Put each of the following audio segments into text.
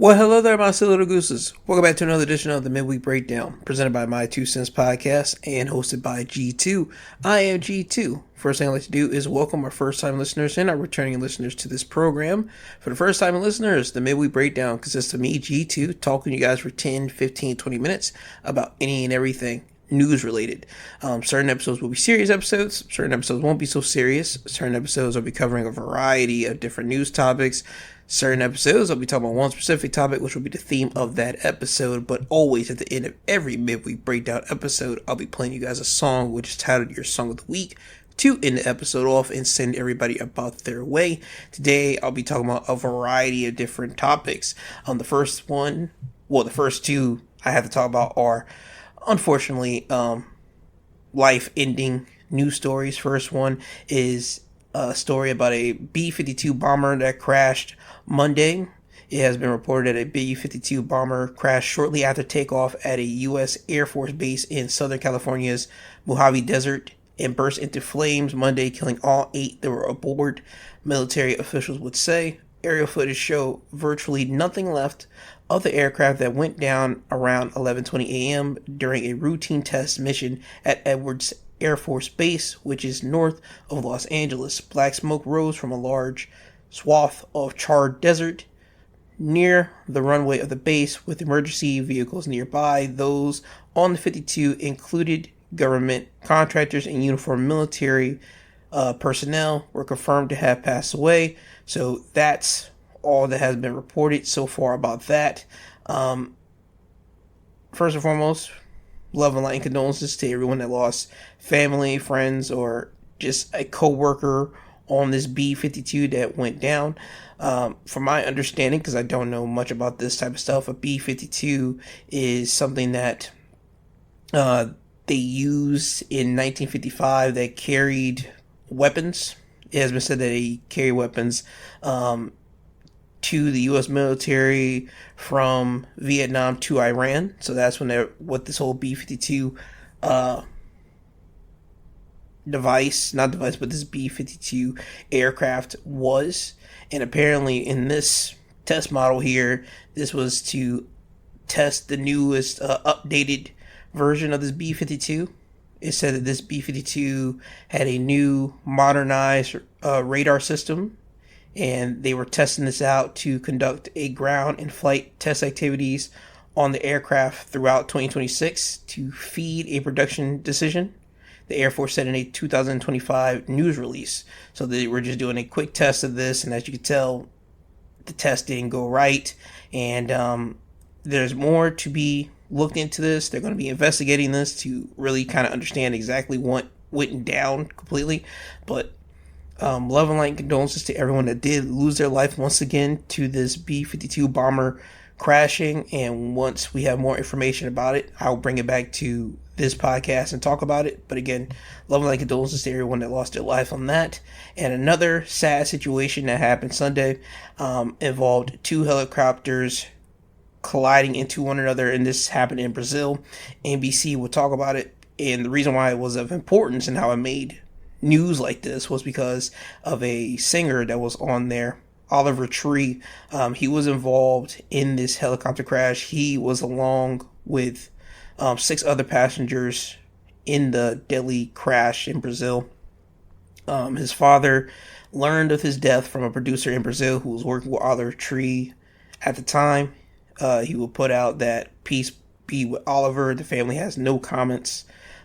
Well, hello there, my silly little gooses. Welcome back to another edition of the Midweek Breakdown, presented by My Two Cents Podcast and hosted by G2. I am G2. First thing I'd like to do is welcome our first-time listeners and our returning listeners to this program. For the first-time listeners, the Midweek Breakdown consists of me, G2, talking to you guys for 10, 15, 20 minutes about any and everything news-related. Certain episodes will be serious episodes. Certain episodes won't be so serious. Certain episodes will be covering a variety of different news topics. Certain episodes, I'll be talking about one specific topic, which will be the theme of that episode, but always at the end of every midweek breakdown episode, I'll be playing you guys a song, which is titled Your Song of the Week, to end the episode off and send everybody about their way. Today, I'll be talking about a variety of different topics. The first two I have to talk about are, unfortunately, life-ending news stories. First one is a story about a B-52 bomber that crashed Monday. It has been reported that a B-52 bomber crashed shortly after takeoff at a U.S. Air Force base in Southern California's Mojave Desert and burst into flames Monday, killing all 8 that were aboard, military officials would say. Aerial footage show virtually nothing left of the aircraft that went down around 11:20 a.m. during a routine test mission at Edwards Air Force Base, which is north of Los Angeles. Black smoke rose from a large swath of charred desert near the runway of the base, with emergency vehicles nearby. Those on the 52 included government contractors and uniformed military personnel were confirmed to have passed away. So that's all that has been reported so far about that. First and foremost, love and light and condolences to everyone that lost family, friends, or just a co-worker on this B-52 that went down. From my understanding, because I don't know much about this type of stuff, a B-52 is something that they used in 1955 that carried weapons. It has been said that they carry weapons to the U.S. military from Vietnam to Iran. So that's when what this whole B-52 this B-52 aircraft was. And apparently in this test model here, this was to test the newest updated version of this B-52. It said that this B-52 had a new modernized radar system, and they were testing this out to conduct a ground and flight test activities on the aircraft throughout 2026 to feed a production decision, the Air Force said in a 2025 news release. So they were just doing a quick test of this, and as you can tell, the test didn't go right, and there's more to be looked into this. They're going to be investigating this to really kind of understand exactly what went down completely, but love and light and condolences to everyone that did lose their life once again to this B-52 bomber crashing. And once we have more information about it, I'll bring it back to this podcast and talk about it. But again, love and light and condolences to everyone that lost their life on that. And another sad situation that happened Sunday involved 2 helicopters colliding into one another, and this happened in Brazil. NBC will talk about it, and the reason why it was of importance and how it made news like this was because of a singer that was on there, Oliver Tree. He was involved in this helicopter crash. He was along with 6 other passengers in the deadly crash in Brazil. His father learned of his death from a producer in Brazil who was working with Oliver Tree at the time. He will put out that peace be with Oliver. The family has no comments.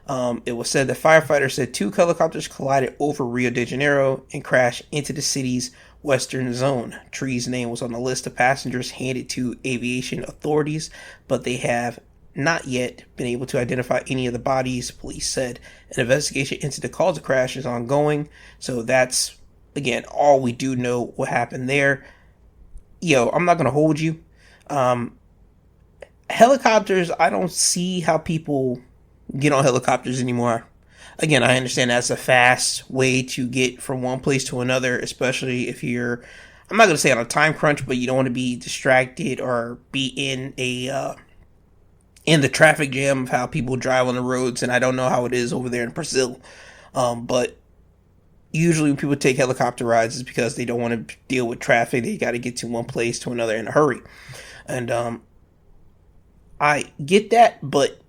It was said that firefighters said 2 helicopters collided over Rio de Janeiro and crashed into the city's western zone. Tree's name was on the list of passengers handed to aviation authorities, but they have not yet been able to identify any of the bodies, police said. An investigation into the cause of the crash is ongoing. So that's, again, all we do know what happened there. I'm not going to hold you. Helicopters, I don't see how people get on helicopters anymore. Again, I understand that's a fast way to get from one place to another, especially if you're, I'm not going to say on a time crunch, but you don't want to be distracted or be in the traffic jam of how people drive on the roads. And I don't know how it is over there in Brazil. But usually when people take helicopter rides, it's because they don't want to deal with traffic. They got to get to one place to another in a hurry. And I get that, but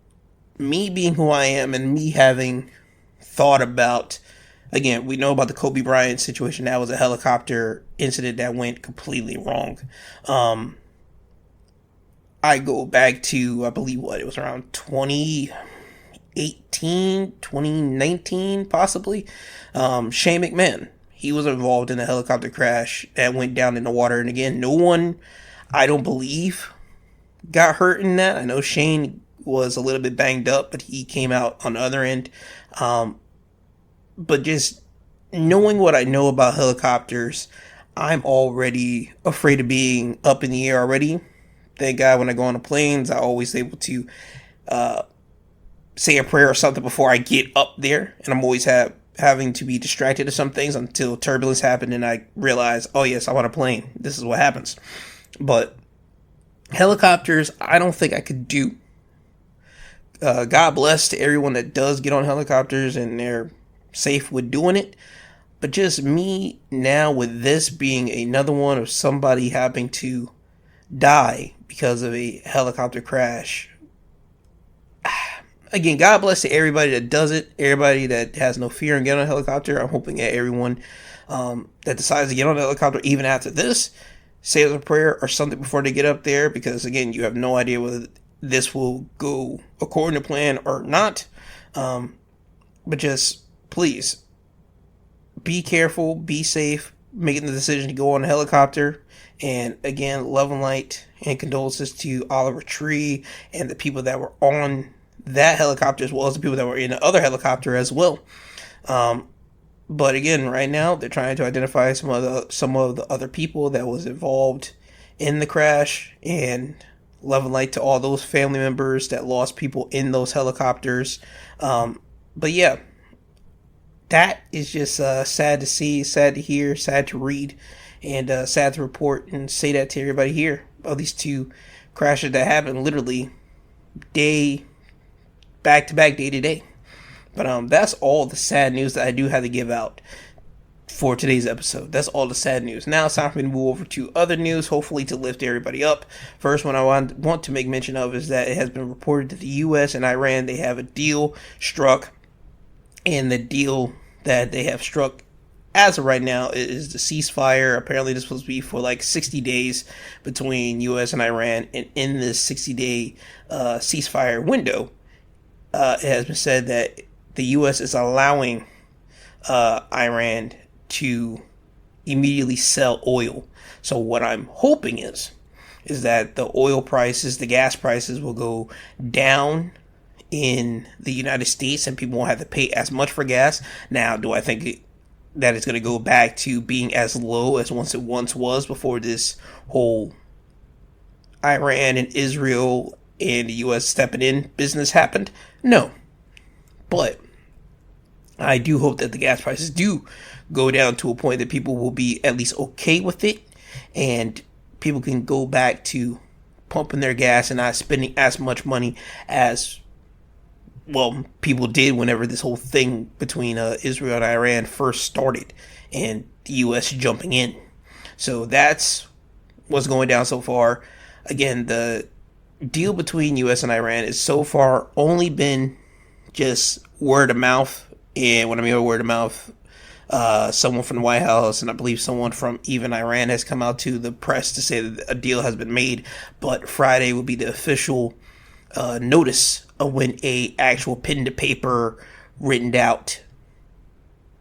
me being who I am and me having thought about, again, we know about the Kobe Bryant situation. That was a helicopter incident that went completely wrong. I go back to, I believe, it was around 2018, 2019, possibly. Shane McMahon, he was involved in a helicopter crash that went down in the water. And again, no one, I don't believe, got hurt in that. I know Shane was a little bit banged up, but he came out on the other end. But just knowing what I know about helicopters, I'm already afraid of being up in the air already. Thank God when I go on the planes, I always able to say a prayer or something before I get up there. And I'm always having to be distracted of some things until turbulence happened and I realize, oh yes, I'm on a plane. This is what happens. But helicopters, I don't think I could do. God bless to everyone that does get on helicopters and they're safe with doing it. But just me now with this being another one of somebody having to die because of a helicopter crash. Again, God bless to everybody that does it, everybody that has no fear and get on a helicopter. I'm hoping that everyone that decides to get on a helicopter, even after this, says a prayer or something before they get up there, because again, you have no idea whether this will go according to plan or not. But just please be careful, be safe, making the decision to go on a helicopter. And again, love and light and condolences to Oliver Tree and the people that were on that helicopter, as well as the people that were in the other helicopter as well. But again, right now they're trying to identify some of the other people that was involved in the crash, and love and light to all those family members that lost people in those helicopters. But yeah, that is just sad to see, sad to hear, sad to read, and sad to report and say that to everybody here about these two crashes that happened literally back to back, day to day. But that's all the sad news that I do have to give out for today's episode. That's all the sad news. Now it's time for me to move over to other news, hopefully to lift everybody up. First one I want to make mention of is that it has been reported that the U.S. and Iran, they have a deal struck, and the deal that they have struck as of right now is the ceasefire. Apparently this was supposed to be for like 60 days between U.S. and Iran, and in this 60-day ceasefire window, it has been said that the U.S. is allowing Iran to immediately sell oil. So what I'm hoping is that the oil prices, the gas prices will go down in the United States and people won't have to pay as much for gas. Now, do I think that it's going to go back to being as low as it once was before this whole Iran and Israel and the U.S. stepping in business happened? No. But I do hope that the gas prices do go down to a point that people will be at least okay with it, and people can go back to pumping their gas and not spending as much money as, well, people did whenever this whole thing between Israel and Iran first started and the U.S. jumping in. So that's what's going down so far. Again, the deal between U.S. and Iran is so far only been just word of mouth. And when I mean word of mouth, someone from the White House and I believe someone from even Iran has come out to the press to say that a deal has been made. But Friday will be the official notice of when a actual pen to paper written out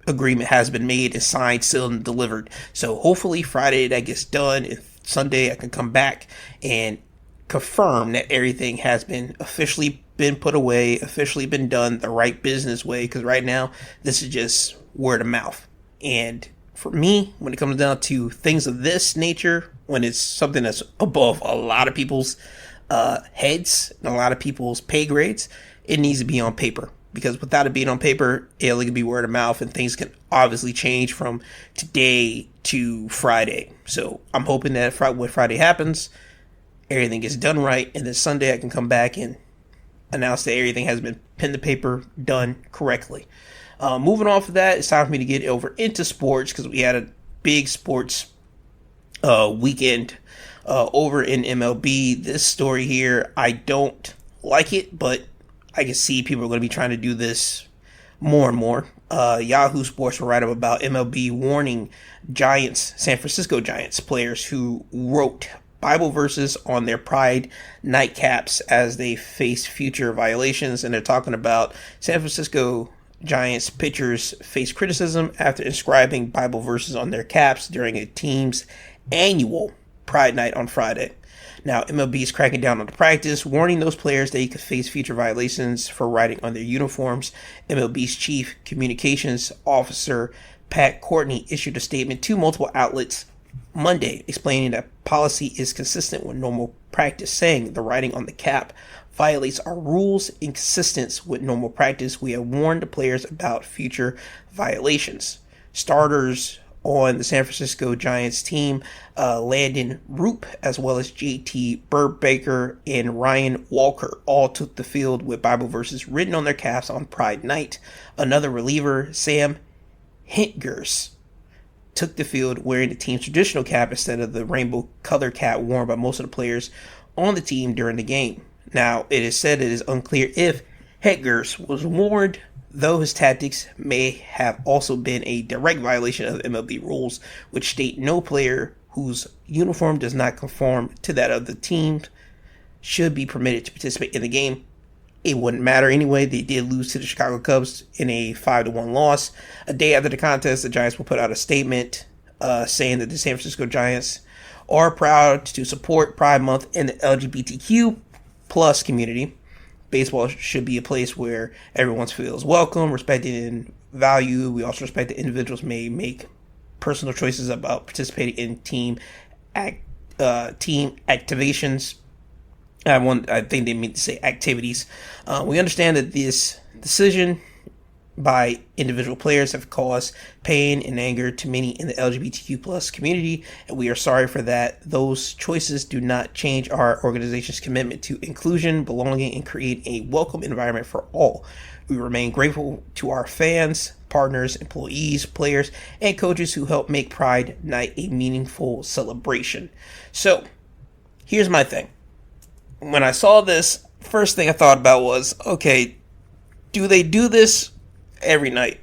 agreement has been made and signed, sealed, and delivered. So hopefully Friday that gets done. If Sunday I can come back and confirm that everything has been officially been put away, officially been done the right business way, because right now this is just word of mouth. And for me, when it comes down to things of this nature, when it's something that's above a lot of people's heads and a lot of people's pay grades, it needs to be on paper, because without it being on paper, it'll only be word of mouth, and things can obviously change from today to Friday. So I'm hoping that when Friday happens, everything gets done right, and then Sunday I can come back and announce that everything has been pen to paper done correctly. Moving off of that, it's time for me to get over into sports, because we had a big sports weekend over in MLB. This story here, I don't like it, but I can see people are going to be trying to do this more and more. Yahoo Sports will write up about MLB warning San Francisco Giants players who wrote Bible verses on their Pride nightcaps as they face future violations. And they're talking about San Francisco Giants pitchers face criticism after inscribing Bible verses on their caps during a team's annual Pride Night on Friday. Now, MLB is cracking down on the practice, warning those players they could face future violations for writing on their uniforms. MLB's chief communications officer, Pat Courtney, issued a statement to multiple outlets Monday explaining that policy is consistent with normal practice, saying the writing on the cap violates our rules inconsistent with normal practice. We have warned the players about future violations. Starters on the San Francisco Giants team, Landon Roop, as well as JT Burbaker and Ryan Walker, all took the field with Bible verses written on their caps on Pride Night. Another reliever, Sam Hintgers, took the field wearing the team's traditional cap instead of the rainbow color cap worn by most of the players on the team during the game. Now, it is said it is unclear if Hintgers was warned, though his tactics may have also been a direct violation of MLB rules, which state no player whose uniform does not conform to that of the team should be permitted to participate in the game. It wouldn't matter anyway. They did lose to the Chicago Cubs in a 5-1 loss. A day after the contest, the Giants will put out a statement saying that the San Francisco Giants are proud to support Pride Month and the LGBTQ plus community. Baseball should be a place where everyone feels welcome, respected, and valued. We also respect that individuals may make personal choices about participating in team activations. I think they mean to say activities. We understand that this decision by individual players have caused pain and anger to many in the LGBTQ plus community, and we are sorry for that. Those choices do not change our organization's commitment to inclusion, belonging, and create a welcome environment for all. We remain grateful to our fans, partners, employees, players, and coaches who help make Pride Night a meaningful celebration. So, here's my thing. When I saw this, first thing I thought about was, okay, do they do this every night?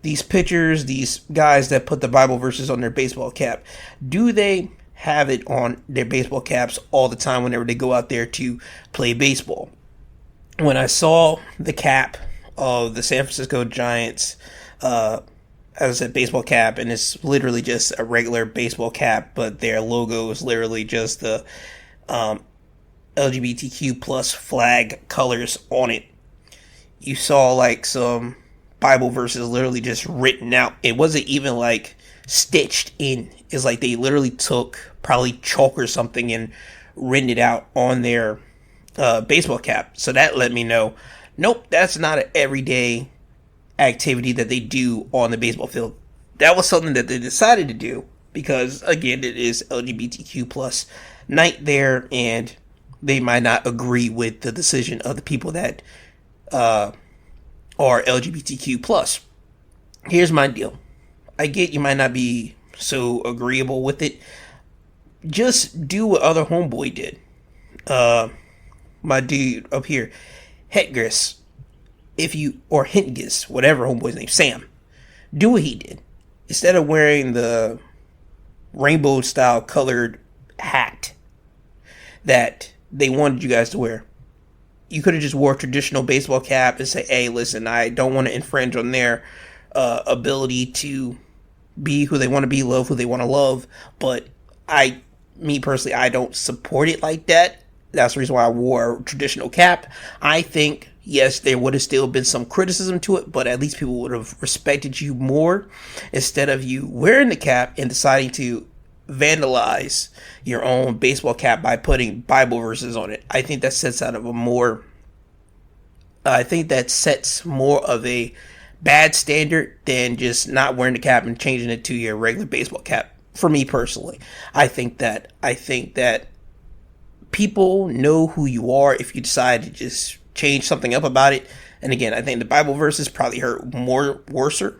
These pitchers, these guys that put the Bible verses on their baseball cap, do they have it on their baseball caps all the time whenever they go out there to play baseball? When I saw the cap of the San Francisco Giants, as I said, baseball cap, and it's literally just a regular baseball cap, but their logo is literally just the LGBTQ plus flag colors on it. You saw like some Bible verses literally just written out. It wasn't even like stitched in. It's like they literally took probably chalk or something and written it out on their baseball cap. So that let me know, nope, that's not an everyday activity that they do on the baseball field. That was something that they decided to do because, again, it is LGBTQ plus night there, and they might not agree with the decision of the people that are LGBTQ plus. Here's my deal. I get you might not be so agreeable with it. Just do what other homeboy did. My dude up here, Hintgis, or Hintgis, whatever homeboy's name, Sam. Do what he did. Instead of wearing the rainbow style colored hat that they wanted you guys to wear, you could have just wore a traditional baseball cap and say, hey, listen, I don't want to infringe on their ability to be who they want to be, love who they want to love, but me personally, I don't support it like that. That's the reason why I wore a traditional cap. I think, yes, there would have still been some criticism to it, but at least people would have respected you more instead of you wearing the cap and deciding to vandalize your own baseball cap by putting Bible verses on it. I think that sets more of a bad standard than just not wearing the cap and changing it to your regular baseball cap. For me personally, I think that people know who you are if you decide to just change something up about it. And again, I think the Bible verses probably hurt worser,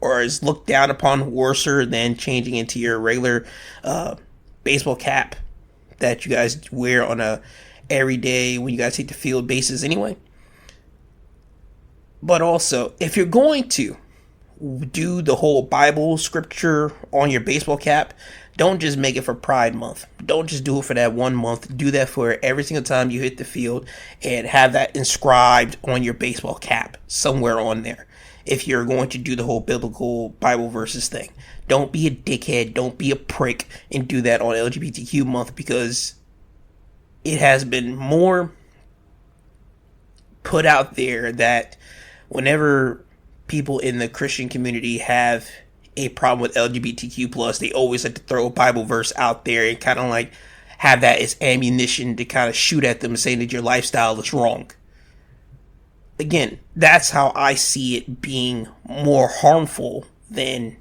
or is looked down upon worser than changing into your regular baseball cap that you guys wear on a every day when you guys take the field basis anyway. But also, if you're going to do the whole Bible scripture on your baseball cap, don't just make it for Pride Month. Don't just do it for that 1 month. Do that for every single time you hit the field and have that inscribed on your baseball cap somewhere on there. If you're going to do the whole biblical Bible verses thing, don't be a dickhead. Don't be a prick and do that on LGBTQ month, because it has been more put out there that whenever people in the Christian community have a problem with LGBTQ plus, they always like to throw a Bible verse out there and kind of like have that as ammunition to kind of shoot at them, saying that your lifestyle is wrong. Again, that's how I see it being more harmful than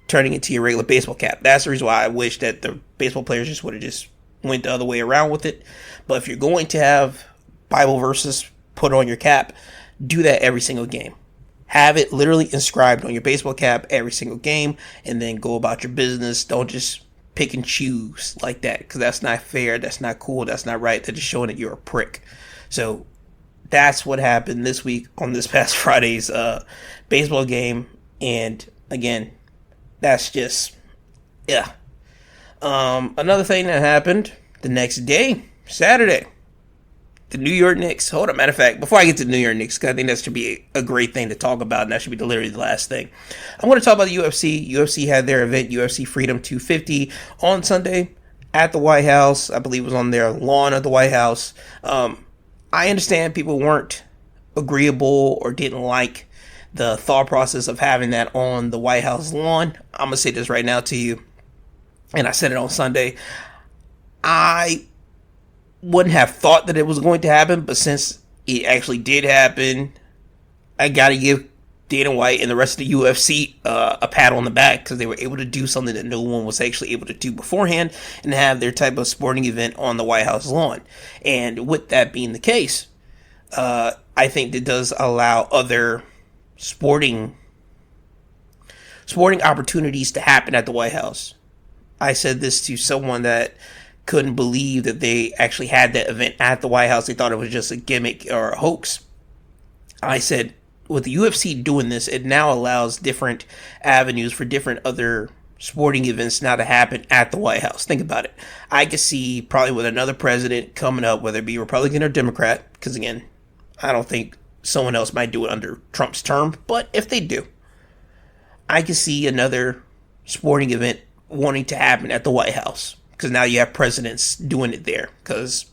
turning into your regular baseball cap. That's the reason why I wish that the baseball players just would have just went the other way around with it. But if you're going to have Bible verses put on your cap, do that every single game. Have it literally inscribed on your baseball cap every single game, and then go about your business. Don't just pick and choose like that, because that's not fair. That's not cool. That's not right. That's just showing that you're a prick. So that's what happened this week on this past Friday's baseball game. And again, that's just, yeah. Another thing that happened the next day, Saturday, the New York Knicks. Hold on, matter of fact, before I get to the New York Knicks, because I think that should be a great thing to talk about, and that should be literally the last thing. I'm going to talk about the UFC. UFC had their event, UFC Freedom 250, on Sunday at the White House. I believe it was on their lawn at the White House. I understand people weren't agreeable or didn't like the thought process of having that on the White House lawn. I'm going to say this right now to you, and I said it on Sunday. I wouldn't have thought that it was going to happen, but since it actually did happen, I gotta give Dana White and the rest of the UFC a pat on the back, because they were able to do something that no one was actually able to do beforehand, and have their type of sporting event on the White House lawn. And with that being the case, I think that does allow other sporting opportunities to happen at the White House. I said this to someone that couldn't believe that they actually had that event at the White House. They thought it was just a gimmick or a hoax. I said, with the UFC doing this, it now allows different avenues for different other sporting events now to happen at the White House. Think about it. I could see probably with another president coming up, whether it be Republican or Democrat, because again, I don't think someone else might do it under Trump's term, but if they do, I could see another sporting event wanting to happen at the White House, because now you have presidents doing it there, because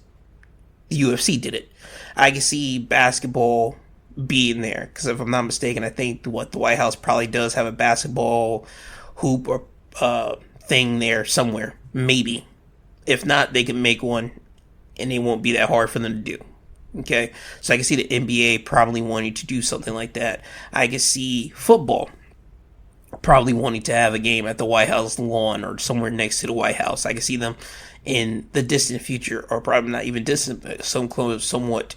the UFC did it. I can see basketball being there, because if I'm not mistaken, I think the White House probably does have a basketball hoop or thing there somewhere. Maybe. If not, they can make one, and it won't be that hard for them to do. Okay? So I can see the NBA probably wanting to do something like that. I can see football probably wanting to have a game at the White House lawn or somewhere next to the White House. I can see them in the distant future, or probably not even distant, but somewhat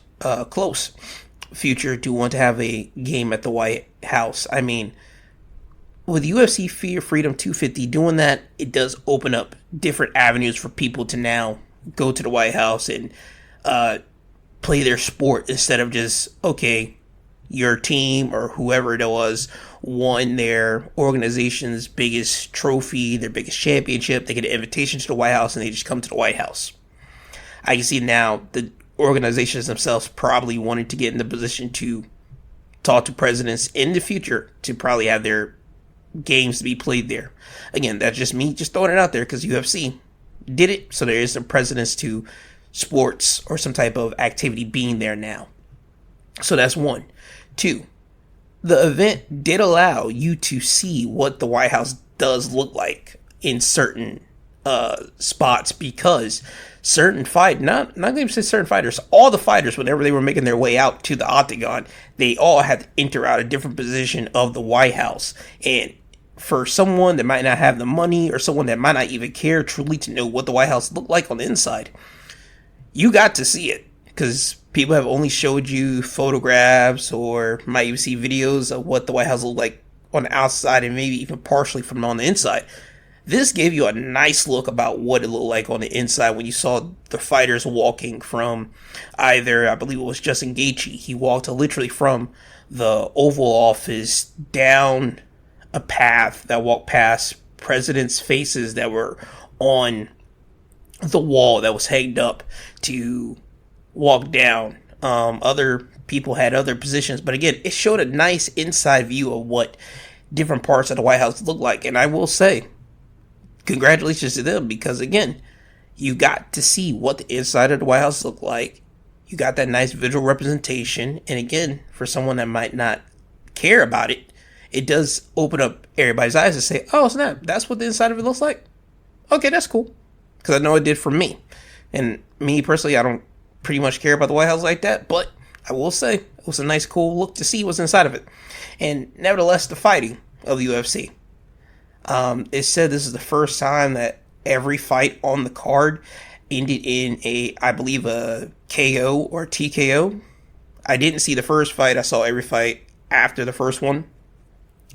close future, to want to have a game at the White House. I mean, with UFC Freedom 250 doing that, it does open up different avenues for people to now go to the White House and play their sport, instead of just, okay, your team or whoever it was won their organization's biggest trophy, their biggest championship. They get an invitation to the White House and they just come to the White House. I can see now the organizations themselves probably wanting to get in the position to talk to presidents in the future to probably have their games to be played there. Again, that's just me just throwing it out there, because UFC did it, so there is some precedence to sports or some type of activity being there now. So that's one. Two, the event did allow you to see what the White House does look like in certain spots, because certain not going to say certain fighters, all the fighters, whenever they were making their way out to the octagon, they all had to enter out a different position of the White House. And for someone that might not have the money, or someone that might not even care truly to know what the White House looked like on the inside, you got to see it, because people have only showed you photographs or might even see videos of what the White House looked like on the outside, and maybe even partially from on the inside. This gave you a nice look about what it looked like on the inside when you saw the fighters walking from either, I believe it was Justin Gaethje. He walked literally from the Oval Office down a path that walked past presidents' faces that were on the wall that was hanged up to walk down. Other people had other positions, but again, it showed a nice inside view of what different parts of the White House look like. And I will say, congratulations to them, because again, you got to see what the inside of the White House looked like. You got that nice visual representation. And again, for someone that might not care about it, it does open up everybody's eyes to say, oh snap, that's what the inside of it looks like. Okay, that's cool. Because I know it did for me. And me personally, I don't pretty much care about the White House like that. But I will say, it was a nice, cool look to see what's inside of it. And nevertheless, the fighting of the UFC. It said this is the first time that every fight on the card ended in I believe a KO or TKO. I didn't see the first fight. I saw every fight after the first one.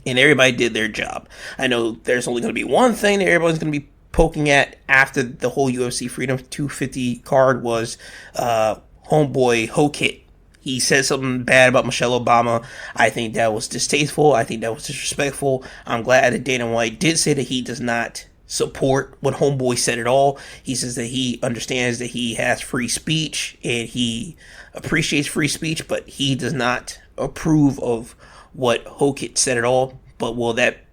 And everybody did their job. I know there's only going to be one thing that everybody's going to be poking at after the whole UFC Freedom 250 card was homeboy Hokit. He said something bad about Michelle Obama. I think that was distasteful. I think that was disrespectful. I'm glad that Dana White did say that he does not support what homeboy said at all. He says that he understands that he has free speech and he appreciates free speech, but he does not approve of what Hokit said at all. But will that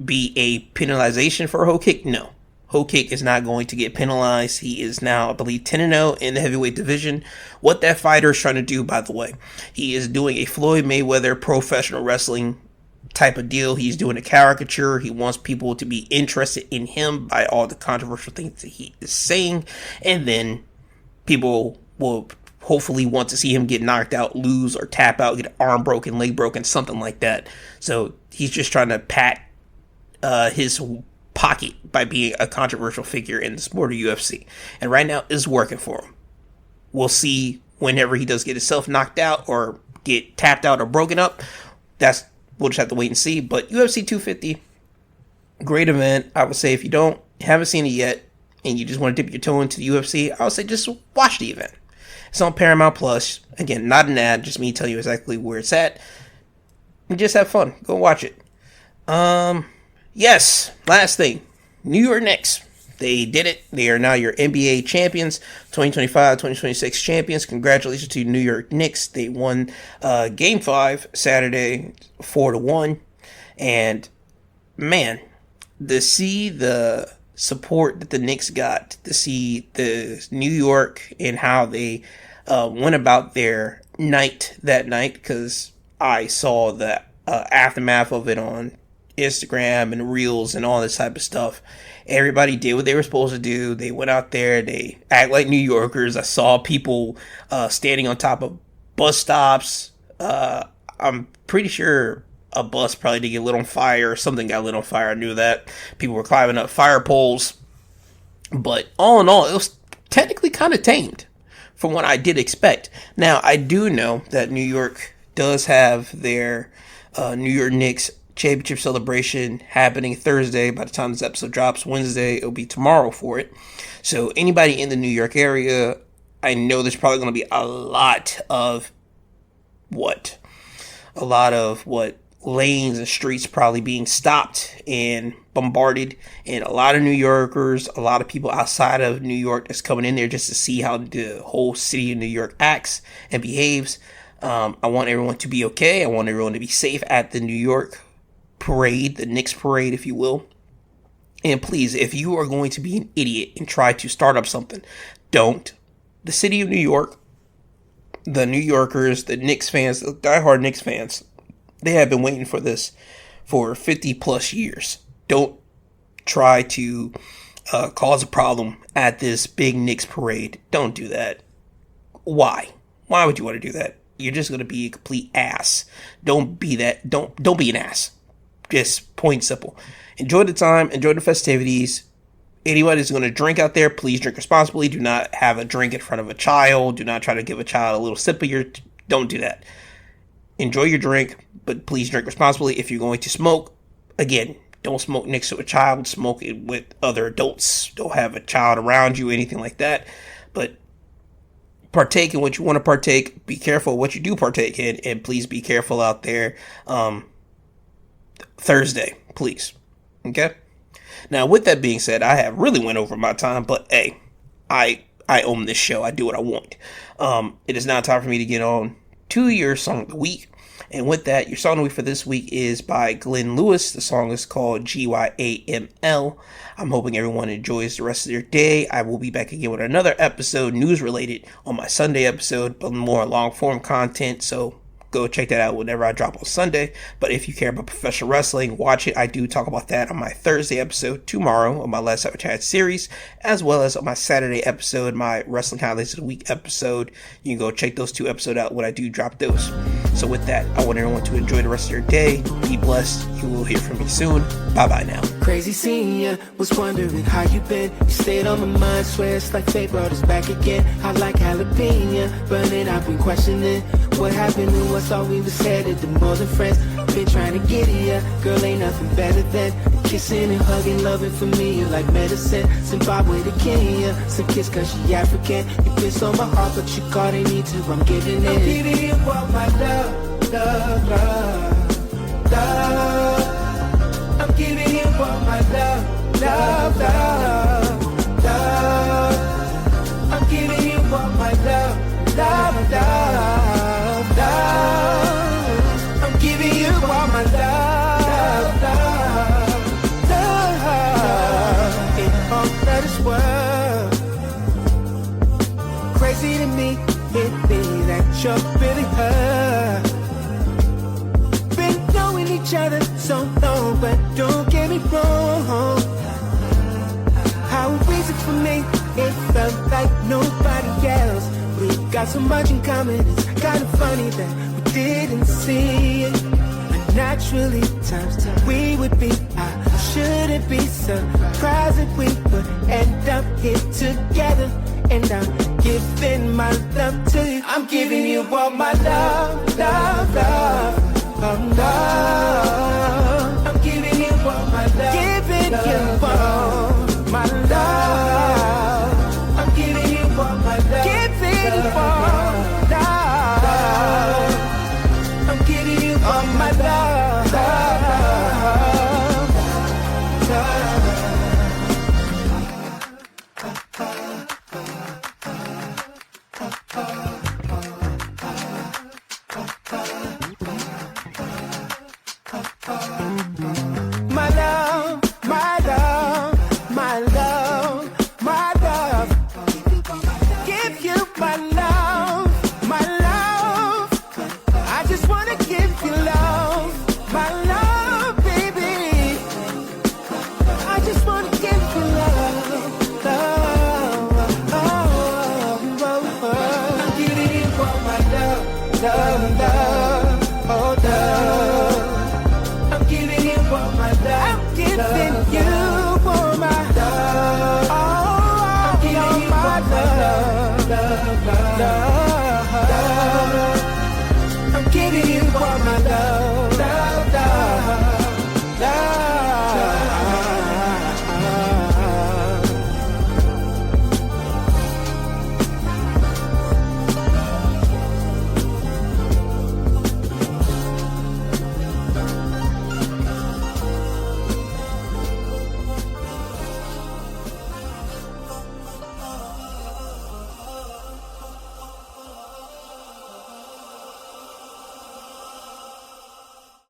be a penalization for Hokit? No. Hokik is not going to get penalized. He is now, I believe, 10-0 in the heavyweight division. What that fighter is trying to do, by the way, he is doing a Floyd Mayweather professional wrestling type of deal. He's doing a caricature. He wants people to be interested in him by all the controversial things that he is saying. And then people will hopefully want to see him get knocked out, lose, or tap out, get an arm broken, leg broken, something like that. So he's just trying to pat his pocket by being a controversial figure in the sport of UFC. And right now it's working for him. We'll see whenever he does get himself knocked out or get tapped out or broken up. We'll just have to wait and see. But UFC 250, great event. I would say if you haven't seen it yet and you just want to dip your toe into the UFC, I would say just watch the event. It's on Paramount Plus. Again, not an ad, just me telling you exactly where it's at. And just have fun. Go watch it. Yes, last thing. New York Knicks. They did it. They are now your NBA champions, 2025-2026 champions. Congratulations to New York Knicks. They won Game 5 Saturday, 4-1. And, man, to see the support that the Knicks got, to see the New York and how they went about their night that night, because I saw the aftermath of it on Instagram and Reels and all this type of stuff. Everybody did what they were supposed to do. They went out there. They act like New Yorkers. I saw people standing on top of bus stops. I'm pretty sure a bus probably did get lit on fire or something got lit on fire. I knew that. People were climbing up fire poles. But all in all, it was technically kind of tamed from what I did expect. Now, I do know that New York does have their New York Knicks championship celebration happening Thursday. By the time this episode drops Wednesday, it'll be tomorrow for it. So anybody in the New York area, I know there's probably going to be a lot of lanes and streets probably being stopped and bombarded, and a lot of New Yorkers, a lot of people outside of New York that's coming in there just to see how the whole city of New York acts and behaves. I want everyone to be okay. I want everyone to be safe at the New York parade, the Knicks parade, if you will. And please, if you are going to be an idiot and try to start up something, don't. The city of New York, the New Yorkers, the Knicks fans, the diehard Knicks fans, they have been waiting for this for 50 plus years. Don't try to cause a problem at this big Knicks parade. Don't do that. Why? Why would you want to do that? You're just going to be a complete ass. Don't be that. Don't be an ass. Just point simple. Enjoy the time. Enjoy the festivities. Anyone who's going to drink out there, please drink responsibly. Do not have a drink in front of a child. Do not try to give a child a little sip of your... Don't do that. Enjoy your drink, but please drink responsibly. If you're going to smoke, again, Don't smoke next to a child. Smoke it with other adults. Don't have a child around you, anything like that. But partake in what you want to partake. Be careful what you do partake in, and please be careful out there. Thursday, please. Okay. Now, with that being said, I have really went over my time, but hey, I own this show. I do what I want. It is now time for me to get on to your song of the week. And with that, your song of the week for this week is by Glenn Lewis. The song is called G.Y.A.M.L. I'm hoping everyone enjoys the rest of their day. I will be back again with another episode, news related, on my Sunday episode, but more long form content. So go check that out whenever I drop on Sunday. But if you care about professional wrestling, watch it. I do talk about that on my Thursday episode tomorrow on my Last Ever Chat series, as well as on my Saturday episode, my Wrestling Highlights of the Week episode. You can go check those 2 episodes out when I do drop those. So with that, I want everyone to enjoy the rest of your day. Be blessed. You will hear from me soon. Bye-bye now. Crazy seeing ya, was wondering how you been. You stayed on my mind, swear it's like fate brought us back again. I like jalapeno, burning, I've been questioning what happened and what's all we was headed to more than friends. Been trying to get ya, girl, ain't nothing better than kissing and hugging, loving for me, you like medicine. Zimbabwe to Kenya, some kiss cause she African. You been so my heart, but you called, ain't need to, I'm giving it. I'm giving you all my love, love, love, love. I'm giving you all my love, love, love, love. I'm giving you all my love, love, love, love. I'm giving you all my love, love, love. In all that is world, crazy to me, it be that you're really hurt. Been knowing each other so long, but don't get me wrong. How easy for me, it felt like nobody else. We got so much in common, it's kind of funny that we didn't see it. But naturally, times we would be, I shouldn't be surprised if we would end up here together. And I'm giving my love to you. I'm giving you all my love, love, love, love, love. I'm giving you all my love, giving you all my love. I'm giving you all my love, giving you all love. I'm giving you all my love, love, love. My love, my love, my love, my love. Give you my love, my love. I just wanna give you love, my love, baby. I just wanna give you love, love, oh, oh, oh. I'm giving you all my love, love, love, oh, love. I'm giving you all my love. I'm giving love, you all my love. Oh, I'm giving you my love, love, love, love. I'm giving you all my love.